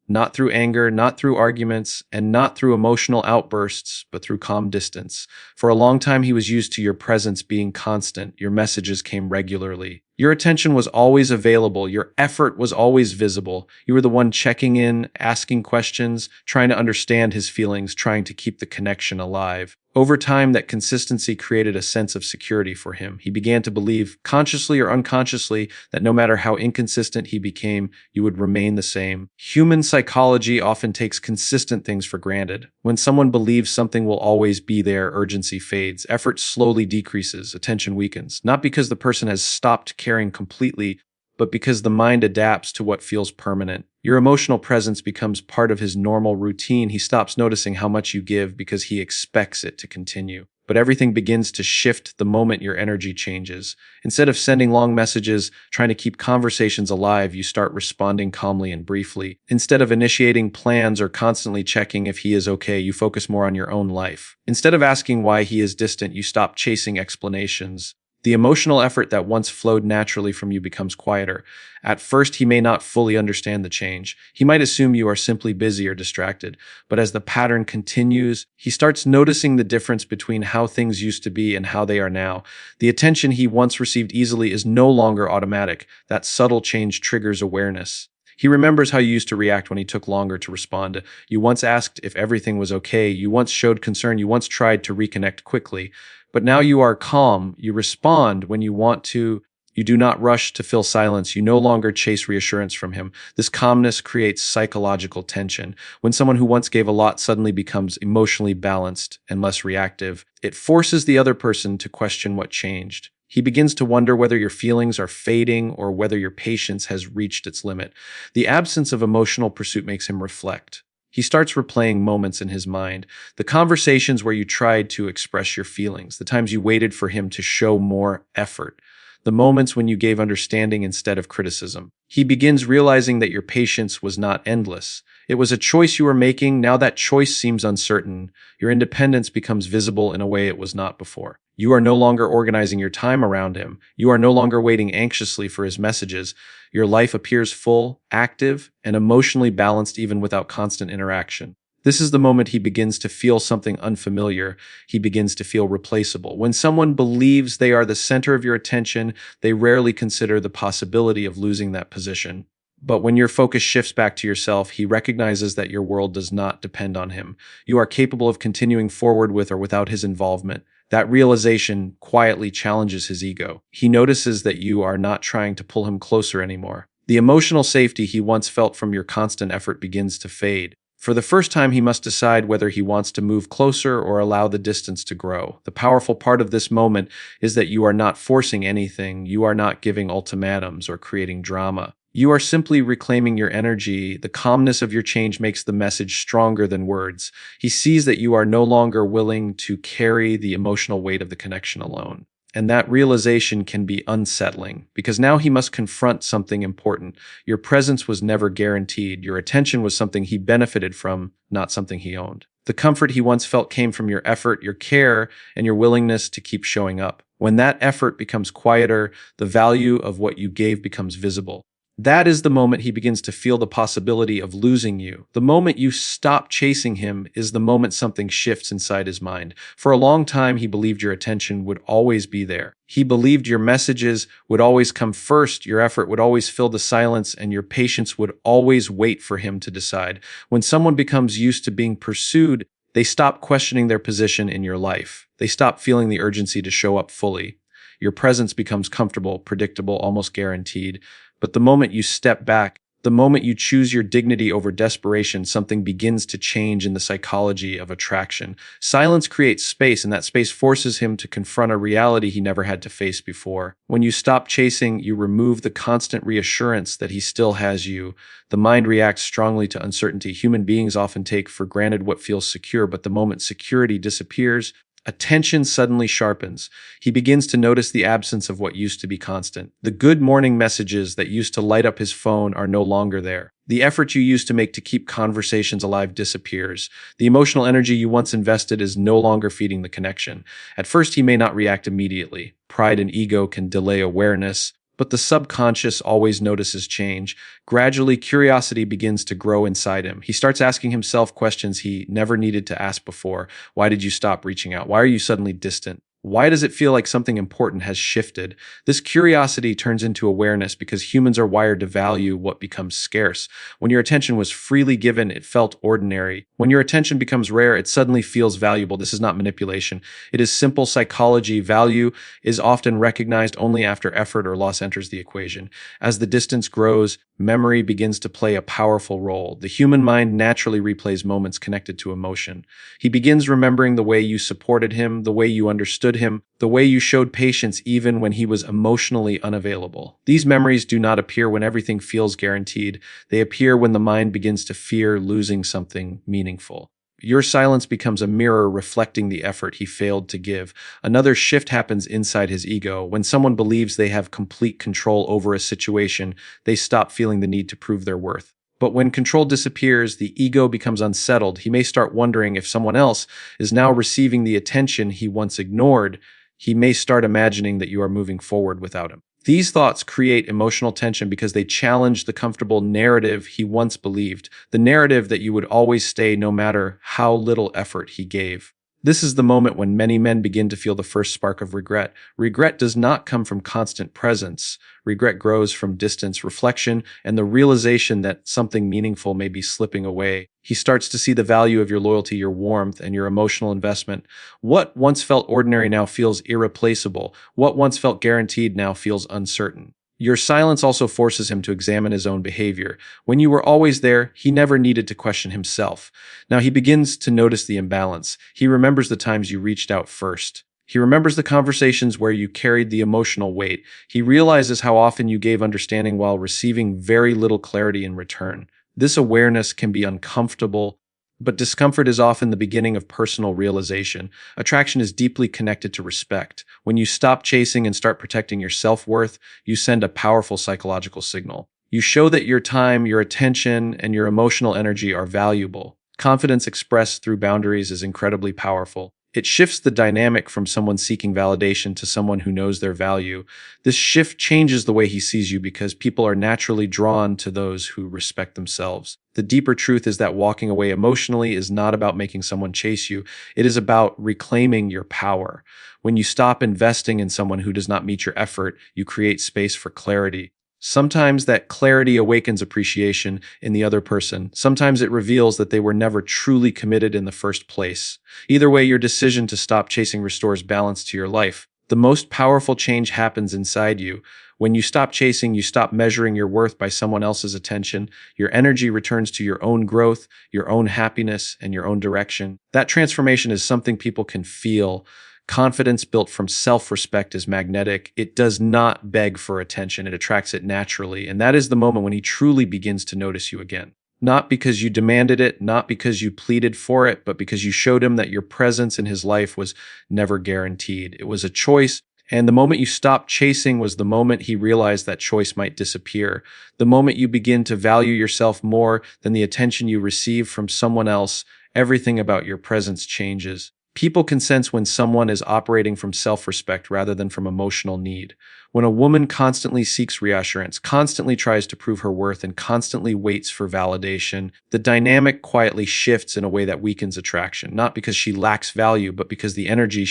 not through anger, not through arguments, and not through emotional outbursts, but through calm distance. For a long time, he was used to your presence being constant. Your messages came regularly. Your attention was always available. Your effort was always visible. You were the one checking in, asking questions, trying to understand his feelings, trying to keep the connection alive. Over time, that consistency created a sense of security for him. He began to believe, consciously or unconsciously, that no matter how inconsistent he became, you would remain the same. Human psychology often takes consistent things for granted. When someone believes something will always be there, urgency fades, effort slowly decreases, attention weakens. Not because the person has stopped caring completely, but because the mind adapts to what feels permanent. Your emotional presence becomes part of his normal routine. He stops noticing how much you give because he expects it to continue. But everything begins to shift the moment your energy changes. Instead of sending long messages, trying to keep conversations alive, you start responding calmly and briefly. Instead of initiating plans or constantly checking if he is okay, you focus more on your own life. Instead of asking why he is distant, you stop chasing explanations. The emotional effort that once flowed naturally from you becomes quieter. At first, he may not fully understand the change. He might assume you are simply busy or distracted. But as the pattern continues, he starts noticing the difference between how things used to be and how they are now. The attention he once received easily is no longer automatic. That subtle change triggers awareness. He remembers how you used to react when he took longer to respond. You once asked if everything was okay. You once showed concern. You once tried to reconnect quickly. But now you are calm. You respond when you want to. You do not rush to fill silence. You no longer chase reassurance from him. This calmness creates psychological tension. When someone who once gave a lot suddenly becomes emotionally balanced and less reactive, it forces the other person to question what changed. He begins to wonder whether your feelings are fading or whether your patience has reached its limit. The absence of emotional pursuit makes him reflect. He starts replaying moments in his mind, the conversations where you tried to express your feelings, the times you waited for him to show more effort, the moments when you gave understanding instead of criticism. He begins realizing that your patience was not endless. It was a choice you were making. Now that choice seems uncertain. Your independence becomes visible in a way it was not before. You are no longer organizing your time around him. You are no longer waiting anxiously for his messages. Your life appears full, active, and emotionally balanced even without constant interaction. This is the moment he begins to feel something unfamiliar. He begins to feel replaceable. When someone believes they are the center of your attention, they rarely consider the possibility of losing that position. But when your focus shifts back to yourself, he recognizes that your world does not depend on him. You are capable of continuing forward with or without his involvement. That realization quietly challenges his ego. He notices that you are not trying to pull him closer anymore. The emotional safety he once felt from your constant effort begins to fade. For the first time, he must decide whether he wants to move closer or allow the distance to grow. The powerful part of this moment is that you are not forcing anything. You are not giving ultimatums or creating drama. You are simply reclaiming your energy. The calmness of your change makes the message stronger than words. He sees that you are no longer willing to carry the emotional weight of the connection alone. And that realization can be unsettling, because now he must confront something important. Your presence was never guaranteed. Your attention was something he benefited from, not something he owned. The comfort he once felt came from your effort, your care, and your willingness to keep showing up. When that effort becomes quieter, the value of what you gave becomes visible. That is the moment he begins to feel the possibility of losing you. The moment you stop chasing him is the moment something shifts inside his mind. For a long time, he believed your attention would always be there. He believed your messages would always come first, your effort would always fill the silence, and your patience would always wait for him to decide. When someone becomes used to being pursued, they stop questioning their position in your life. They stop feeling the urgency to show up fully. Your presence becomes comfortable, predictable, almost guaranteed. But the moment you step back, the moment you choose your dignity over desperation, something begins to change in the psychology of attraction. Silence creates space, and that space forces him to confront a reality he never had to face before. When you stop chasing, you remove the constant reassurance that he still has you. The mind reacts strongly to uncertainty. Human beings often take for granted what feels secure, but the moment security disappears, attention suddenly sharpens. He begins to notice the absence of what used to be constant. The good morning messages that used to light up his phone are no longer there. The effort you used to make to keep conversations alive disappears. The emotional energy you once invested is no longer feeding the connection. At first, he may not react immediately. Pride and ego can delay awareness, But the subconscious always notices change. Gradually, curiosity begins to grow inside him. He starts asking himself questions he never needed to ask before. Why did you stop reaching out? Why are you suddenly distant? Why does it feel like something important has shifted? This curiosity turns into awareness because humans are wired to value what becomes scarce. When your attention was freely given, it felt ordinary. When your attention becomes rare, it suddenly feels valuable. This is not manipulation. It is simple psychology. Value is often recognized only after effort or loss enters the equation. As the distance grows, memory begins to play a powerful role. The human mind naturally replays moments connected to emotion. He begins remembering the way you supported him, the way you understood him, the way you showed patience even when he was emotionally unavailable. These memories do not appear when everything feels guaranteed. They appear when the mind begins to fear losing something meaningful. Your silence becomes a mirror reflecting the effort he failed to give. Another shift happens inside his ego. When someone believes they have complete control over a situation, they stop feeling the need to prove their worth. But when control disappears, the ego becomes unsettled. He may start wondering if someone else is now receiving the attention he once ignored. He may start imagining that you are moving forward without him. These thoughts create emotional tension because they challenge the comfortable narrative he once believed, the narrative that you would always stay no matter how little effort he gave. This is the moment when many men begin to feel the first spark of regret. Regret does not come from constant presence. Regret grows from distance, reflection, and the realization that something meaningful may be slipping away. He starts to see the value of your loyalty, your warmth, and your emotional investment. What once felt ordinary now feels irreplaceable. What once felt guaranteed now feels uncertain. Your silence also forces him to examine his own behavior. When you were always there, he never needed to question himself. Now he begins to notice the imbalance. He remembers the times you reached out first. He remembers the conversations where you carried the emotional weight. He realizes how often you gave understanding while receiving very little clarity in return. This awareness can be uncomfortable, but discomfort is often the beginning of personal realization. Attraction is deeply connected to respect. When you stop chasing and start protecting your self-worth, you send a powerful psychological signal. You show that your time, your attention, and your emotional energy are valuable. Confidence expressed through boundaries is incredibly powerful. It shifts the dynamic from someone seeking validation to someone who knows their value. This shift changes the way he sees you because people are naturally drawn to those who respect themselves. The deeper truth is that walking away emotionally is not about making someone chase you. It is about reclaiming your power. When you stop investing in someone who does not meet your effort, you create space for clarity. Sometimes that clarity awakens appreciation in the other person. Sometimes it reveals that they were never truly committed in the first place. Either way, your decision to stop chasing restores balance to your life. The most powerful change happens inside you. When you stop chasing, you stop measuring your worth by someone else's attention. Your energy returns to your own growth, your own happiness, and your own direction. That transformation is something people can feel. Confidence built from self-respect is magnetic. It does not beg for attention. It attracts it naturally. And that is the moment when he truly begins to notice you again. Not because you demanded it, not because you pleaded for it, but because you showed him that your presence in his life was never guaranteed. It was a choice. And the moment you stopped chasing was the moment he realized that choice might disappear. The moment you begin to value yourself more than the attention you receive from someone else, everything about your presence changes. People can sense when someone is operating from self-respect rather than from emotional need. When a woman constantly seeks reassurance, constantly tries to prove her worth, and constantly waits for validation, the dynamic quietly shifts in a way that weakens attraction, not because she lacks value, but because the energy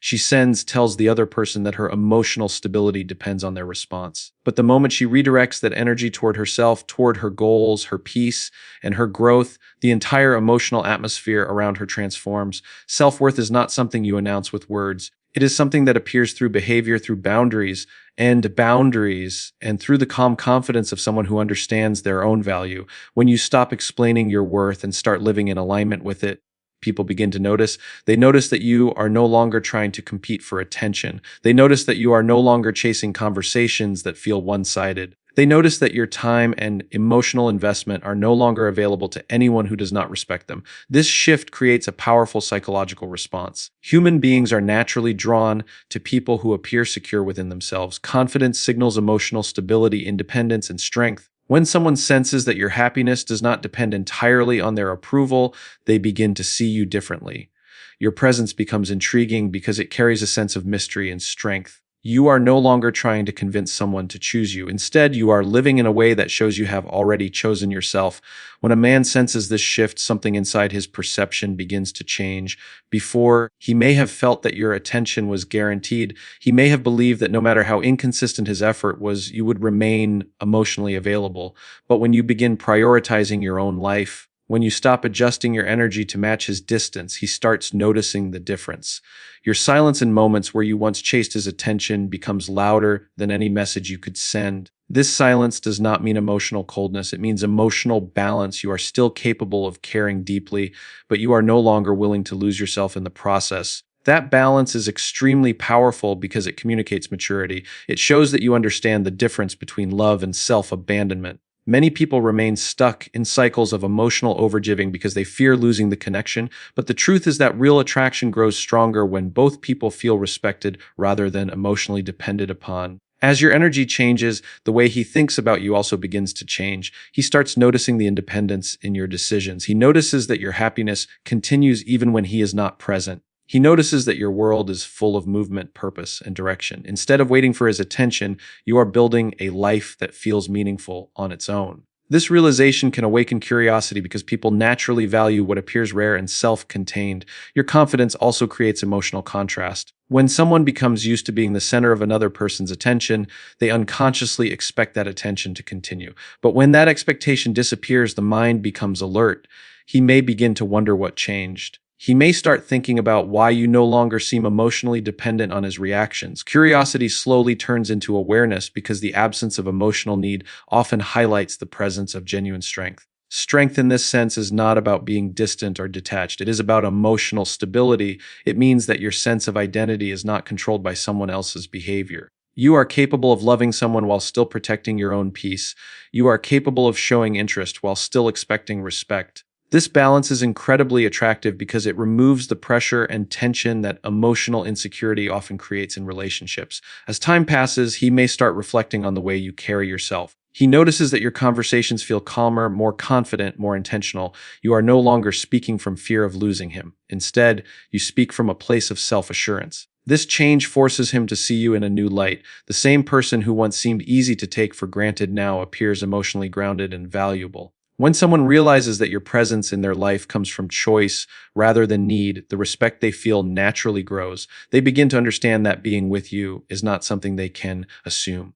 she sends tells the other person that her emotional stability depends on their response. But the moment she redirects that energy toward herself, toward her goals, her peace, and her growth, the entire emotional atmosphere around her transforms. Self-worth is not something you announce with words. It is something that appears through behavior, through boundaries, and through the calm confidence of someone who understands their own value. When you stop explaining your worth and start living in alignment with it, people begin to notice. They notice that you are no longer trying to compete for attention. They notice that you are no longer chasing conversations that feel one-sided. They notice that your time and emotional investment are no longer available to anyone who does not respect them. This shift creates a powerful psychological response. Human beings are naturally drawn to people who appear secure within themselves. Confidence signals emotional stability, independence, and strength. When someone senses that your happiness does not depend entirely on their approval, they begin to see you differently. Your presence becomes intriguing because it carries a sense of mystery and strength. You are no longer trying to convince someone to choose you. Instead, you are living in a way that shows you have already chosen yourself. When a man senses this shift, something inside his perception begins to change. Before, he may have felt that your attention was guaranteed. He may have believed that no matter how inconsistent his effort was, you would remain emotionally available. But when you begin prioritizing your own life, when you stop adjusting your energy to match his distance, he starts noticing the difference. Your silence in moments where you once chased his attention becomes louder than any message you could send. This silence does not mean emotional coldness. It means emotional balance. You are still capable of caring deeply, but you are no longer willing to lose yourself in the process. That balance is extremely powerful because it communicates maturity. It shows that you understand the difference between love and self-abandonment. Many people remain stuck in cycles of emotional overgiving because they fear losing the connection, but the truth is that real attraction grows stronger when both people feel respected rather than emotionally depended upon. As your energy changes, the way he thinks about you also begins to change. He starts noticing the independence in your decisions. He notices that your happiness continues even when he is not present. He notices that your world is full of movement, purpose, and direction. Instead of waiting for his attention, you are building a life that feels meaningful on its own. This realization can awaken curiosity because people naturally value what appears rare and self-contained. Your confidence also creates emotional contrast. When someone becomes used to being the center of another person's attention, they unconsciously expect that attention to continue. But when that expectation disappears, the mind becomes alert. He may begin to wonder what changed. He may start thinking about why you no longer seem emotionally dependent on his reactions. Curiosity slowly turns into awareness because the absence of emotional need often highlights the presence of genuine strength. Strength in this sense is not about being distant or detached. It is about emotional stability. It means that your sense of identity is not controlled by someone else's behavior. You are capable of loving someone while still protecting your own peace. You are capable of showing interest while still expecting respect. This balance is incredibly attractive because it removes the pressure and tension that emotional insecurity often creates in relationships. As time passes, he may start reflecting on the way you carry yourself. He notices that your conversations feel calmer, more confident, more intentional. You are no longer speaking from fear of losing him. Instead, you speak from a place of self-assurance. This change forces him to see you in a new light. The same person who once seemed easy to take for granted now appears emotionally grounded and valuable. When someone realizes that your presence in their life comes from choice rather than need, the respect they feel naturally grows. They begin to understand that being with you is not something they can assume.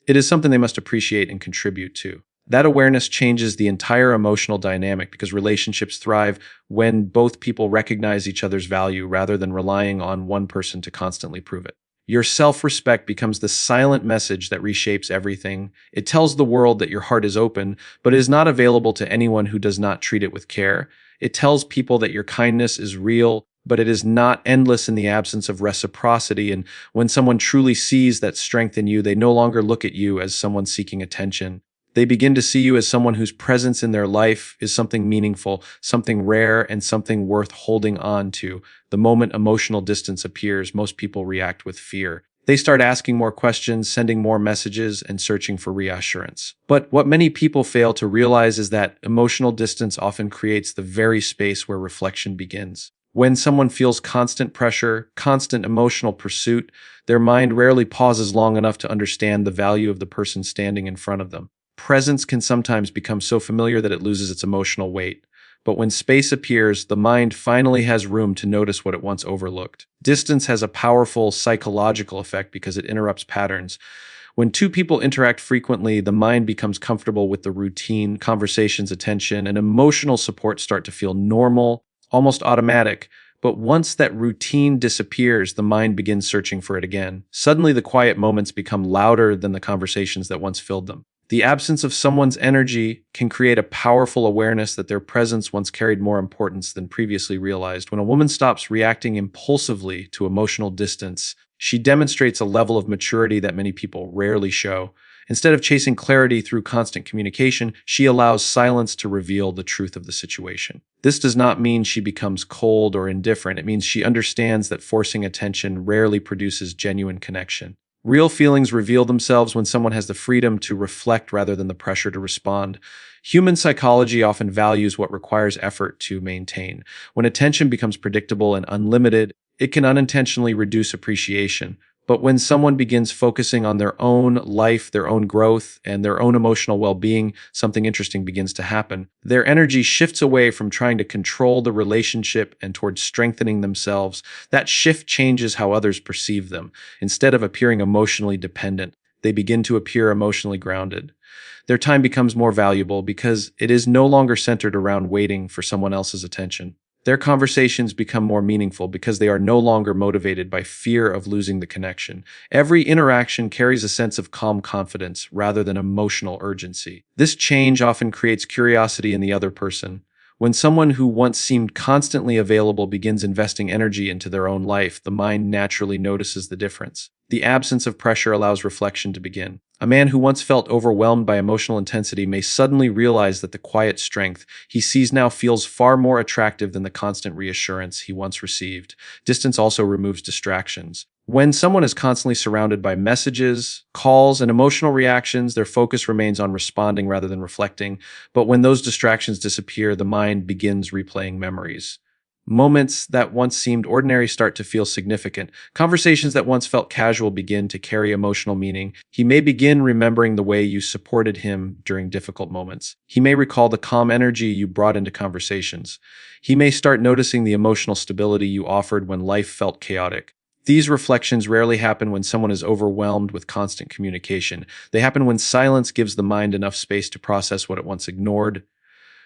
It is something they must appreciate and contribute to. That awareness changes the entire emotional dynamic because relationships thrive when both people recognize each other's value rather than relying on one person to constantly prove it. Your self-respect becomes the silent message that reshapes everything. It tells the world that your heart is open, but is not available to anyone who does not treat it with care. It tells people that your kindness is real, but it is not endless in the absence of reciprocity. And when someone truly sees that strength in you, they no longer look at you as someone seeking attention. They begin to see you as someone whose presence in their life is something meaningful, something rare, and something worth holding on to. The moment emotional distance appears, most people react with fear. They start asking more questions, sending more messages, and searching for reassurance. But what many people fail to realize is that emotional distance often creates the very space where reflection begins. When someone feels constant pressure, constant emotional pursuit, their mind rarely pauses long enough to understand the value of the person standing in front of them. Presence can sometimes become so familiar that it loses its emotional weight. But when space appears, the mind finally has room to notice what it once overlooked. Distance has a powerful psychological effect because it interrupts patterns. When two people interact frequently, the mind becomes comfortable with the routine, conversations, attention, and emotional support start to feel normal, almost automatic. But once that routine disappears, the mind begins searching for it again. Suddenly, the quiet moments become louder than the conversations that once filled them. The absence of someone's energy can create a powerful awareness that their presence once carried more importance than previously realized. When a woman stops reacting impulsively to emotional distance, she demonstrates a level of maturity that many people rarely show. Instead of chasing clarity through constant communication, she allows silence to reveal the truth of the situation. This does not mean she becomes cold or indifferent. It means she understands that forcing attention rarely produces genuine connection. Real feelings reveal themselves when someone has the freedom to reflect rather than the pressure to respond. Human psychology often values what requires effort to maintain. When attention becomes predictable and unlimited, it can unintentionally reduce appreciation. But when someone begins focusing on their own life, their own growth, and their own emotional well being, something interesting begins to happen. Their energy shifts away from trying to control the relationship and towards strengthening themselves. That shift changes how others perceive them. Instead of appearing emotionally dependent, they begin to appear emotionally grounded. Their time becomes more valuable because it is no longer centered around waiting for someone else's attention. Their conversations become more meaningful because they are no longer motivated by fear of losing the connection. Every interaction carries a sense of calm confidence rather than emotional urgency. This change often creates curiosity in the other person. When someone who once seemed constantly available begins investing energy into their own life, the mind naturally notices the difference. The absence of pressure allows reflection to begin. A man who once felt overwhelmed by emotional intensity may suddenly realize that the quiet strength he sees now feels far more attractive than the constant reassurance he once received. Distance also removes distractions. When someone is constantly surrounded by messages, calls, and emotional reactions, their focus remains on responding rather than reflecting. But when those distractions disappear, the mind begins replaying memories. Moments that once seemed ordinary start to feel significant. Conversations that once felt casual begin to carry emotional meaning. He may begin remembering the way you supported him during difficult moments. He may recall the calm energy you brought into conversations. He may start noticing the emotional stability you offered when life felt chaotic. These reflections rarely happen when someone is overwhelmed with constant communication. They happen when silence gives the mind enough space to process what it once ignored.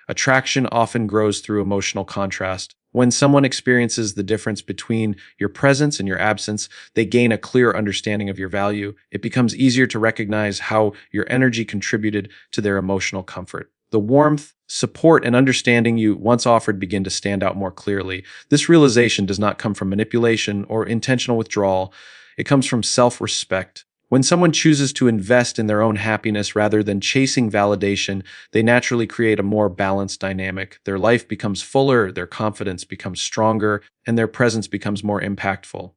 Attraction often grows through emotional contrast. When someone experiences the difference between your presence and your absence, they gain a clear understanding of your value. It becomes easier to recognize how your energy contributed to their emotional comfort. The warmth, support, and understanding you once offered begin to stand out more clearly. This realization does not come from manipulation or intentional withdrawal. It comes from self-respect. When someone chooses to invest in their own happiness rather than chasing validation, they naturally create a more balanced dynamic. Their life becomes fuller, their confidence becomes stronger, and their presence becomes more impactful.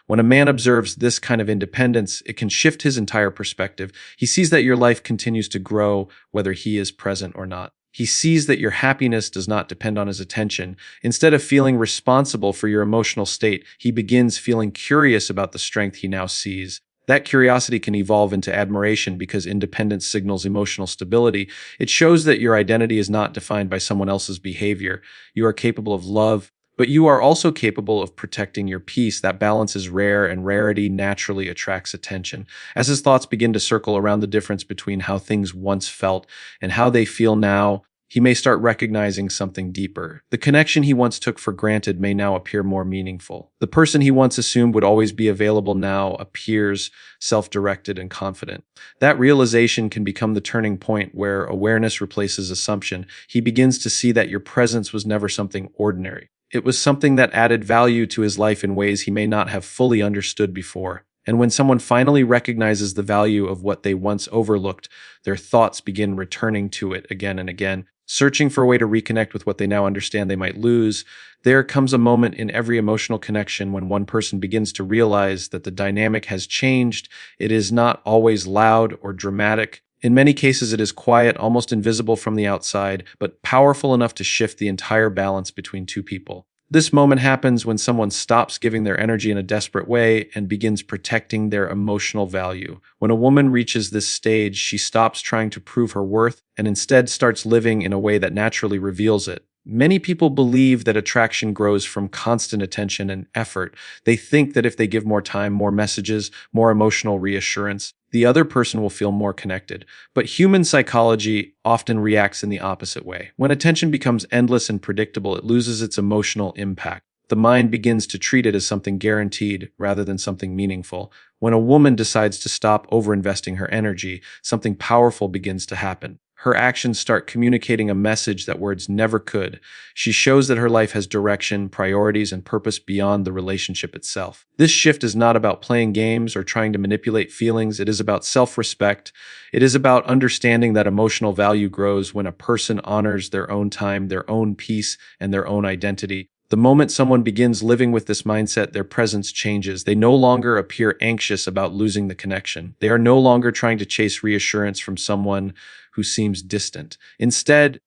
When a man observes this kind of independence, it can shift his entire perspective. He sees that your life continues to grow whether he is present or not. He sees that your happiness does not depend on his attention. Instead of feeling responsible for your emotional state, he begins feeling curious about the strength he now sees. That curiosity can evolve into admiration because independence signals emotional stability. It shows that your identity is not defined by someone else's behavior. You are capable of love, but you are also capable of protecting your peace. That balance is rare, and rarity naturally attracts attention. As his thoughts begin to circle around the difference between how things once felt and how they feel now, he may start recognizing something deeper. The connection he once took for granted may now appear more meaningful. The person he once assumed would always be available now appears self-directed and confident. That realization can become the turning point where awareness replaces assumption. He begins to see that your presence was never something ordinary. It was something that added value to his life in ways he may not have fully understood before. And when someone finally recognizes the value of what they once overlooked, their thoughts begin returning to it again and again, searching for a way to reconnect with what they now understand they might lose. There comes a moment in every emotional connection when one person begins to realize that the dynamic has changed. It is not always loud or dramatic. In many cases, it is quiet, almost invisible from the outside, but powerful enough to shift the entire balance between two people. This moment happens when someone stops giving their energy in a desperate way and begins protecting their emotional value. When a woman reaches this stage, she stops trying to prove her worth and instead starts living in a way that naturally reveals it. Many people believe that attraction grows from constant attention and effort. They think that if they give more time, more messages, more emotional reassurance, the other person will feel more connected. But human psychology often reacts in the opposite way. When attention becomes endless and predictable, it loses its emotional impact. The mind begins to treat it as something guaranteed rather than something meaningful. When a woman decides to stop overinvesting her energy, something powerful begins to happen. Her actions start communicating a message that words never could. She shows that her life has direction, priorities, and purpose beyond the relationship itself. This shift is not about playing games or trying to manipulate feelings. It is about self-respect. It is about understanding that emotional value grows when a person honors their own time, their own peace, and their own identity. The moment someone begins living with this mindset, their presence changes. They no longer appear anxious about losing the connection. They are no longer trying to chase reassurance from someone who seems distant. Instead,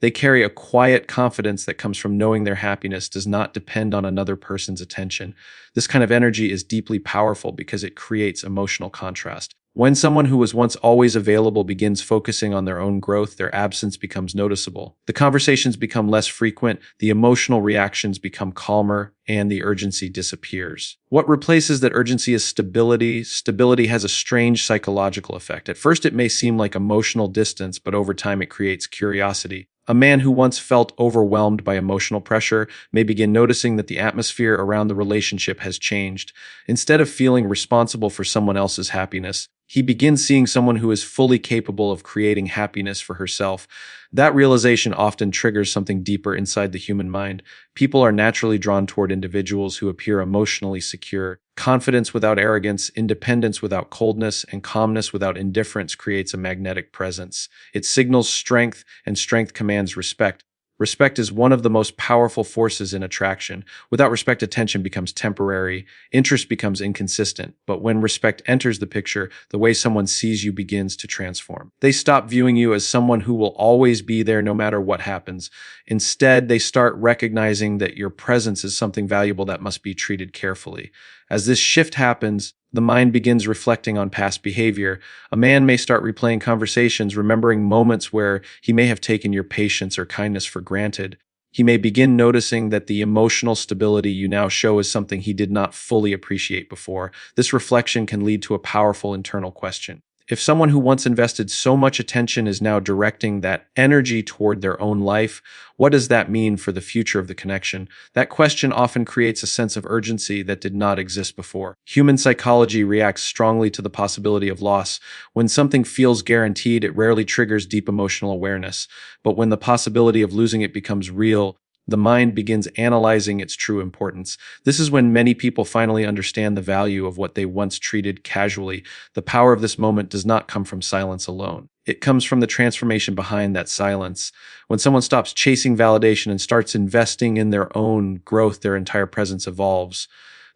They carry a quiet confidence that comes from knowing their happiness does not depend on another person's attention. This kind of energy is deeply powerful because it creates emotional contrast. When someone who was once always available begins focusing on their own growth, their absence becomes noticeable. The conversations become less frequent, the emotional reactions become calmer, and the urgency disappears. What replaces that urgency is stability. Stability has a strange psychological effect. At first, it may seem like emotional distance, but over time, it creates curiosity. A man who once felt overwhelmed by emotional pressure may begin noticing that the atmosphere around the relationship has changed. Instead of feeling responsible for someone else's happiness, he begins seeing someone who is fully capable of creating happiness for herself. That realization often triggers something deeper inside the human mind. People are naturally drawn toward individuals who appear emotionally secure. Confidence without arrogance, independence without coldness, and calmness without indifference creates a magnetic presence. It signals strength, and strength commands respect. Respect is one of the most powerful forces in attraction. Without respect, attention becomes temporary, interest becomes inconsistent. But when respect enters the picture, the way someone sees you begins to transform. They stop viewing you as someone who will always be there no matter what happens. Instead, they start recognizing that your presence is something valuable that must be treated carefully. As this shift happens, the mind begins reflecting on past behavior. A man may start replaying conversations, remembering moments where he may have taken your patience or kindness for granted. He may begin noticing that the emotional stability you now show is something he did not fully appreciate before. This reflection can lead to a powerful internal question. If someone who once invested so much attention is now directing that energy toward their own life, what does that mean for the future of the connection? That question often creates a sense of urgency that did not exist before. Human psychology reacts strongly to the possibility of loss. When something feels guaranteed, it rarely triggers deep emotional awareness. But when the possibility of losing it becomes real, the mind begins analyzing its true importance. This is when many people finally understand the value of what they once treated casually. The power of this moment does not come from silence alone. It comes from the transformation behind that silence. When someone stops chasing validation and starts investing in their own growth, their entire presence evolves.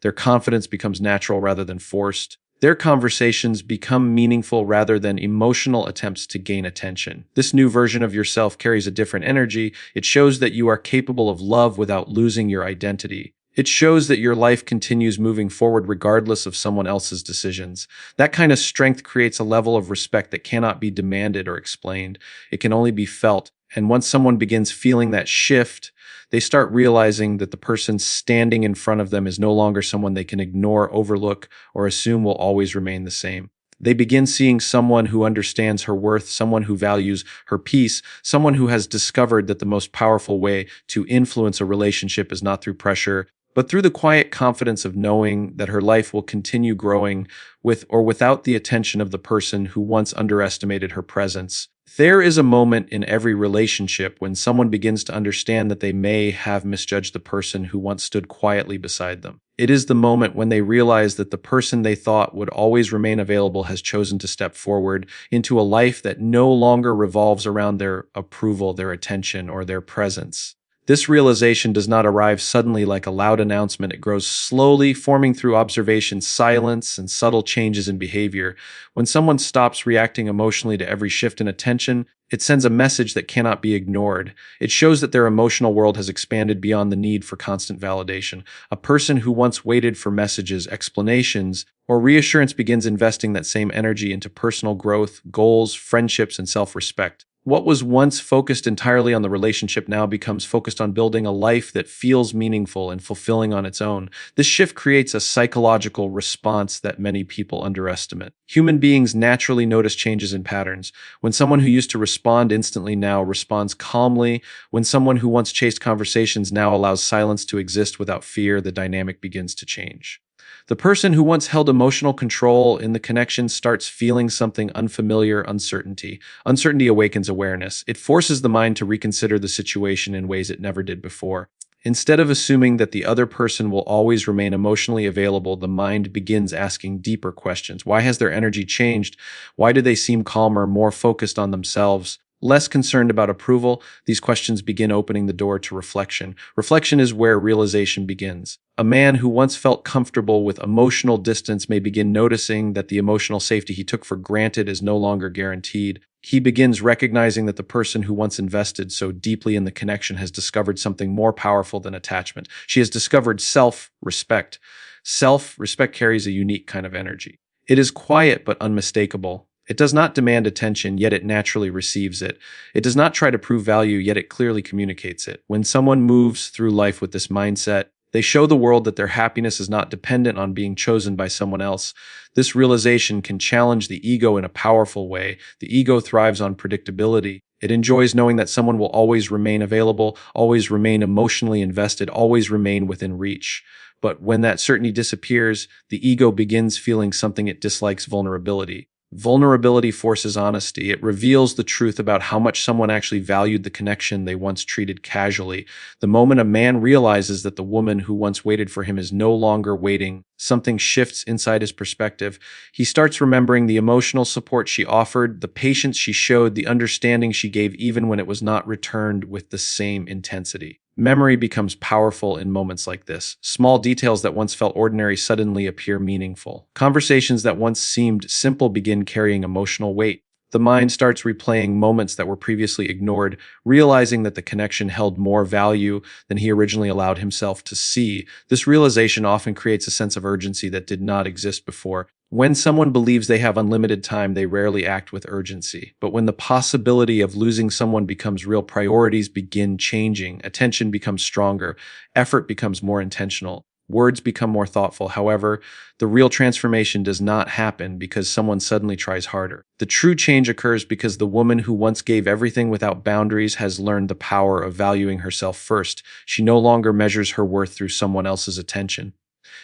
Their confidence becomes natural rather than forced. Their conversations become meaningful rather than emotional attempts to gain attention. This new version of yourself carries a different energy. It shows that you are capable of love without losing your identity. It shows that your life continues moving forward regardless of someone else's decisions. That kind of strength creates a level of respect that cannot be demanded or explained. It can only be felt. And once someone begins feeling that shift, they start realizing that the person standing in front of them is no longer someone they can ignore, overlook, or assume will always remain the same. They begin seeing someone who understands her worth, someone who values her peace, someone who has discovered that the most powerful way to influence a relationship is not through pressure, but through the quiet confidence of knowing that her life will continue growing with or without the attention of the person who once underestimated her presence. There is a moment in every relationship when someone begins to understand that they may have misjudged the person who once stood quietly beside them. It is the moment when they realize that the person they thought would always remain available has chosen to step forward into a life that no longer revolves around their approval, their attention, or their presence. This realization does not arrive suddenly like a loud announcement. It grows slowly, forming through observation, silence, and subtle changes in behavior. When someone stops reacting emotionally to every shift in attention, it sends a message that cannot be ignored. It shows that their emotional world has expanded beyond the need for constant validation. A person who once waited for messages, explanations, or reassurance begins investing that same energy into personal growth, goals, friendships, and self-respect. What was once focused entirely on the relationship now becomes focused on building a life that feels meaningful and fulfilling on its own. This shift creates a psychological response that many people underestimate. Human beings naturally notice changes in patterns. When someone who used to respond instantly now responds calmly, when someone who once chased conversations now allows silence to exist without fear, the dynamic begins to change. The person who once held emotional control in the connection starts feeling something unfamiliar, uncertainty. Uncertainty awakens awareness. It forces the mind to reconsider the situation in ways it never did before. Instead of assuming that the other person will always remain emotionally available, the mind begins asking deeper questions. Why has their energy changed? Why do they seem calmer, more focused on themselves? Less concerned about approval, these questions begin opening the door to reflection. Reflection is where realization begins. A man who once felt comfortable with emotional distance may begin noticing that the emotional safety he took for granted is no longer guaranteed. He begins recognizing that the person who once invested so deeply in the connection has discovered something more powerful than attachment. She has discovered self-respect. Self-respect carries a unique kind of energy. It is quiet but unmistakable. It does not demand attention, yet it naturally receives it. It does not try to prove value, yet it clearly communicates it. When someone moves through life with this mindset, they show the world that their happiness is not dependent on being chosen by someone else. This realization can challenge the ego in a powerful way. The ego thrives on predictability. It enjoys knowing that someone will always remain available, always remain emotionally invested, always remain within reach. But when that certainty disappears, the ego begins feeling something it dislikes: vulnerability. Vulnerability forces honesty. It reveals the truth about how much someone actually valued the connection they once treated casually. The moment a man realizes that the woman who once waited for him is no longer waiting, something shifts inside his perspective. He starts remembering the emotional support she offered, the patience she showed, the understanding she gave even when it was not returned with the same intensity. Memory becomes powerful in moments like this. Small details that once felt ordinary suddenly appear meaningful. Conversations that once seemed simple begin carrying emotional weight. The mind starts replaying moments that were previously ignored, realizing that the connection held more value than he originally allowed himself to see. This realization often creates a sense of urgency that did not exist before. When someone believes they have unlimited time, they rarely act with urgency. But when the possibility of losing someone becomes real, priorities begin changing. Attention becomes stronger. Effort becomes more intentional. Words become more thoughtful. However, the real transformation does not happen because someone suddenly tries harder. The true change occurs because the woman who once gave everything without boundaries has learned the power of valuing herself first. She no longer measures her worth through someone else's attention.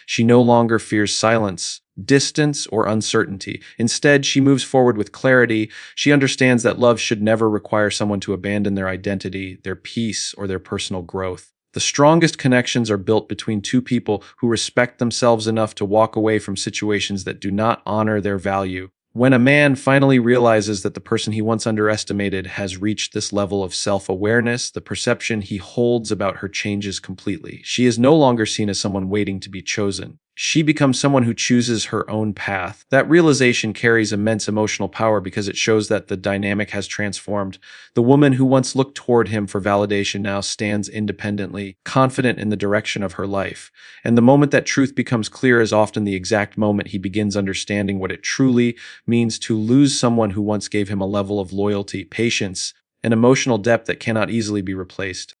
She no longer fears silence, distance, or uncertainty. Instead, she moves forward with clarity. She understands that love should never require someone to abandon their identity, their peace, or their personal growth. The strongest connections are built between two people who respect themselves enough to walk away from situations that do not honor their value. When a man finally realizes that the person he once underestimated has reached this level of self-awareness, the perception he holds about her changes completely. She is no longer seen as someone waiting to be chosen. She becomes someone who chooses her own path. That realization carries immense emotional power because it shows that the dynamic has transformed. The woman who once looked toward him for validation now stands independently, confident in the direction of her life. And the moment that truth becomes clear is often the exact moment he begins understanding what it truly means to lose someone who once gave him a level of loyalty, patience, and emotional depth that cannot easily be replaced.